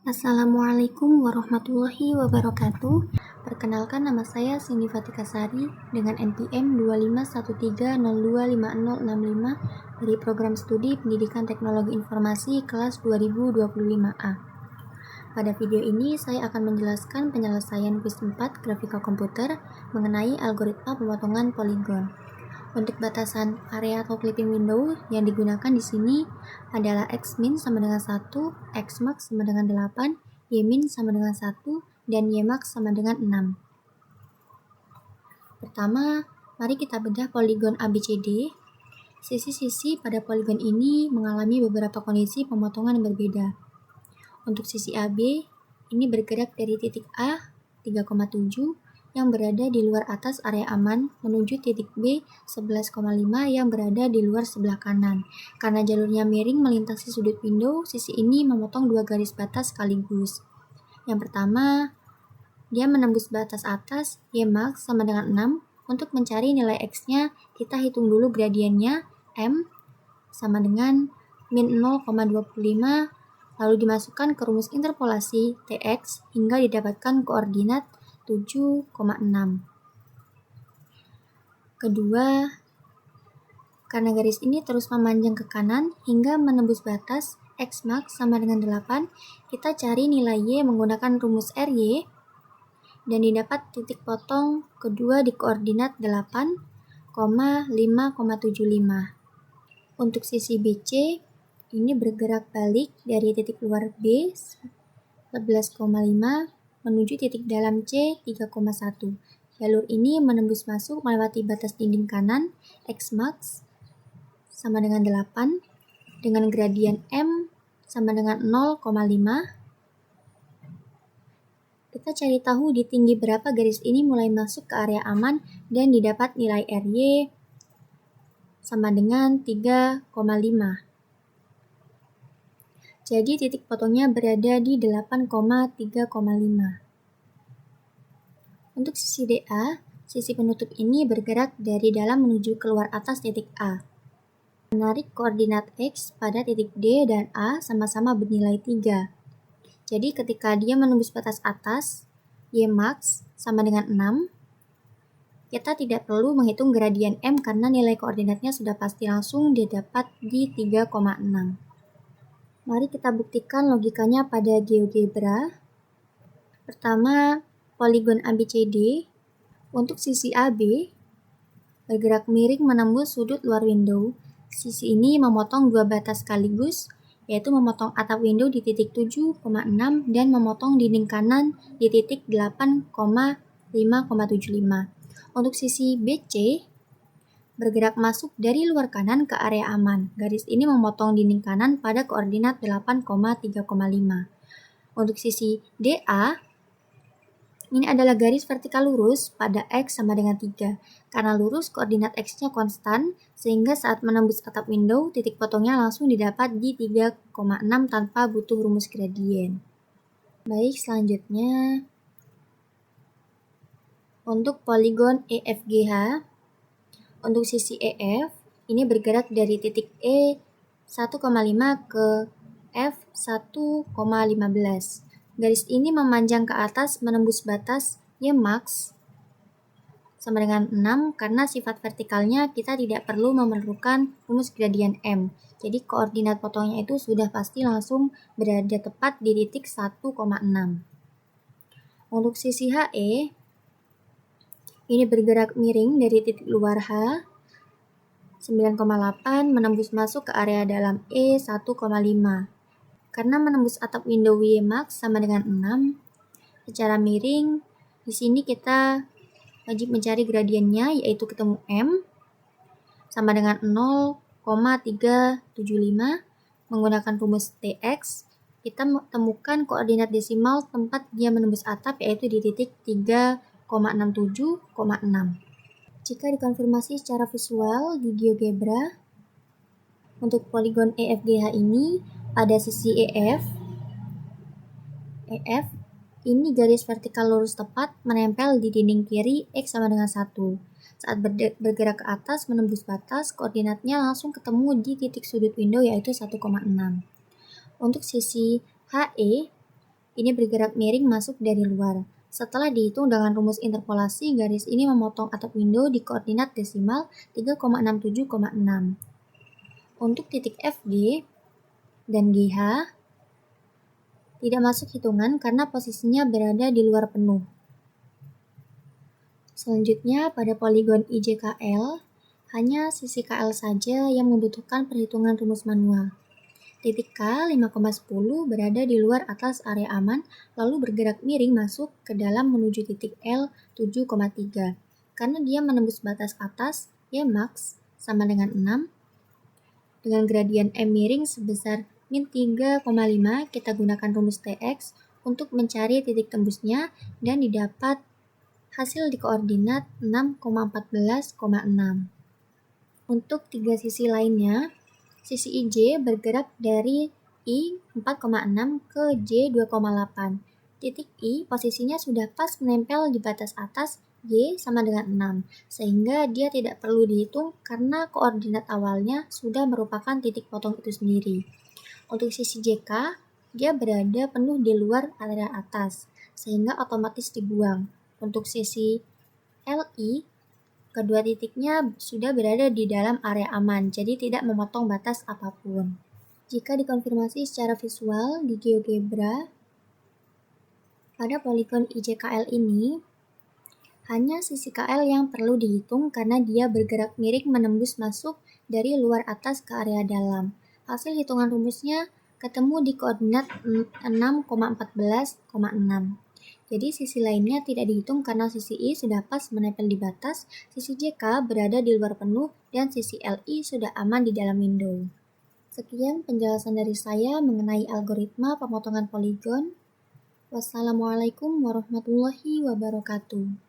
Assalamualaikum warahmatullahi wabarakatuh. Perkenalkan, nama saya Cindy Fatika Sari dengan NPM 2513025065 dari Program Studi Pendidikan Teknologi Informasi kelas 2025A. Pada video ini saya akan menjelaskan penyelesaian kuis 4 grafika komputer mengenai algoritma pemotongan poligon. Untuk batasan area atau clipping window yang digunakan di sini adalah X-min sama dengan 1, X-max sama dengan 8, Y-min sama dengan 1, dan Y-max sama dengan 6. Pertama, mari kita bedah poligon ABCD. Sisi-sisi pada poligon ini mengalami beberapa kondisi pemotongan yang berbeda. Untuk sisi AB, ini bergerak dari titik A 3,7 yang berada di luar atas area aman menuju titik B 11,5 yang berada di luar sebelah kanan. Karena jalurnya miring melintasi sudut window, sisi ini memotong dua garis batas sekaligus. Yang pertama, dia menembus batas atas Y-max sama dengan 6. Untuk mencari nilai X-nya, kita hitung dulu gradiennya M sama dengan min 0,25, lalu dimasukkan ke rumus interpolasi TX hingga didapatkan koordinat 7,6. Kedua, karena garis ini terus memanjang ke kanan hingga menembus batas X-max sama dengan 8, kita cari nilai Y menggunakan rumus RY dan didapat titik potong kedua di koordinat 8,5,75. Untuk sisi BC, ini bergerak balik dari titik luar B 11,5 menuju titik dalam C 3,1. Jalur ini menembus masuk melewati batas dinding kanan X-max sama dengan 8 dengan gradien M sama dengan 0,5. Kita cari tahu di tinggi berapa garis ini mulai masuk ke area aman dan didapat nilai RY sama dengan 3,5. Jadi titik potongnya berada di 8,3,5. Untuk sisi DA, sisi penutup ini bergerak dari dalam menuju keluar atas titik A. Menarik koordinat X pada titik D dan A sama-sama bernilai 3. Jadi ketika dia menembus batas atas, Y-max sama dengan 6, kita tidak perlu menghitung gradien M karena nilai koordinatnya sudah pasti langsung didapat di 3,6. Mari kita buktikan logikanya pada GeoGebra. Pertama, poligon ABCD. Untuk sisi AB, bergerak miring menembus sudut luar window. Sisi ini memotong dua batas sekaligus, yaitu memotong atap window di titik 7,6 dan memotong dinding kanan di titik 8,5,75. Untuk sisi BC, bergerak masuk dari luar kanan ke area aman. Garis ini memotong dinding kanan pada koordinat 8,3,5. Untuk sisi DA, ini adalah garis vertikal lurus pada X sama dengan 3. Karena lurus, koordinat X-nya konstan, sehingga saat menembus atap window, titik potongnya langsung didapat di 3,6 tanpa butuh rumus gradien. Baik, selanjutnya untuk poligon EFGH. Untuk sisi EF, ini bergerak dari titik E 1,5 ke F 1,15. Garis ini memanjang ke atas menembus batas Y-max sama dengan 6 karena sifat vertikalnya kita tidak perlu memerlukan rumus gradien M. Jadi koordinat potongnya itu sudah pasti langsung berada tepat di titik 1,6. Untuk sisi HE, ini bergerak miring dari titik luar H 9,8 menembus masuk ke area dalam E 1,5. Karena menembus atap window Y-max sama dengan 6, secara miring di sini kita wajib mencari gradiennya, yaitu ketemu M sama dengan 0,375. Menggunakan rumus TX, kita temukan koordinat desimal tempat dia menembus atap, yaitu di titik 3,67,6. Jika dikonfirmasi secara visual di GeoGebra, untuk poligon EFGH ini pada sisi EF ini garis vertikal lurus tepat menempel di dinding kiri X sama dengan 1. Saat bergerak ke atas menembus batas, koordinatnya langsung ketemu di titik sudut window yaitu 1,6. Untuk sisi HE, ini bergerak miring masuk dari luar. Setelah dihitung dengan rumus interpolasi, garis ini memotong atap window di koordinat desimal 3,67,6. Untuk titik FG dan GH tidak masuk hitungan karena posisinya berada di luar penuh. Selanjutnya, pada poligon IJKL, hanya sisi KL saja yang membutuhkan perhitungan rumus manual. Titik K 5,10 berada di luar atas area aman, lalu bergerak miring masuk ke dalam menuju titik L 7,3. Karena dia menembus batas atas, Y max sama dengan 6. Dengan gradien M miring sebesar min 3,5, kita gunakan rumus TX untuk mencari titik tembusnya dan didapat hasil di koordinat 6,14,6. Untuk tiga sisi lainnya, sisi IJ bergerak dari I 4,6 ke J 2,8. Titik I posisinya sudah pas menempel di batas atas Y sama dengan 6, sehingga dia tidak perlu dihitung karena koordinat awalnya sudah merupakan titik potong itu sendiri. Untuk sisi JK, dia berada penuh di luar area atas, sehingga otomatis dibuang. Untuk sisi LI, kedua titiknya sudah berada di dalam area aman, jadi tidak memotong batas apapun. Jika dikonfirmasi secara visual di GeoGebra, pada poligon IJKL ini, hanya sisi KL yang perlu dihitung karena dia bergerak miring menembus masuk dari luar atas ke area dalam. Hasil hitungan rumusnya ketemu di koordinat 6,14,6. Jadi sisi lainnya tidak dihitung karena sisi I sudah pas menempel di batas, sisi JK berada di luar penuh, dan sisi LI sudah aman di dalam window. Sekian penjelasan dari saya mengenai algoritma pemotongan poligon. Wassalamualaikum warahmatullahi wabarakatuh.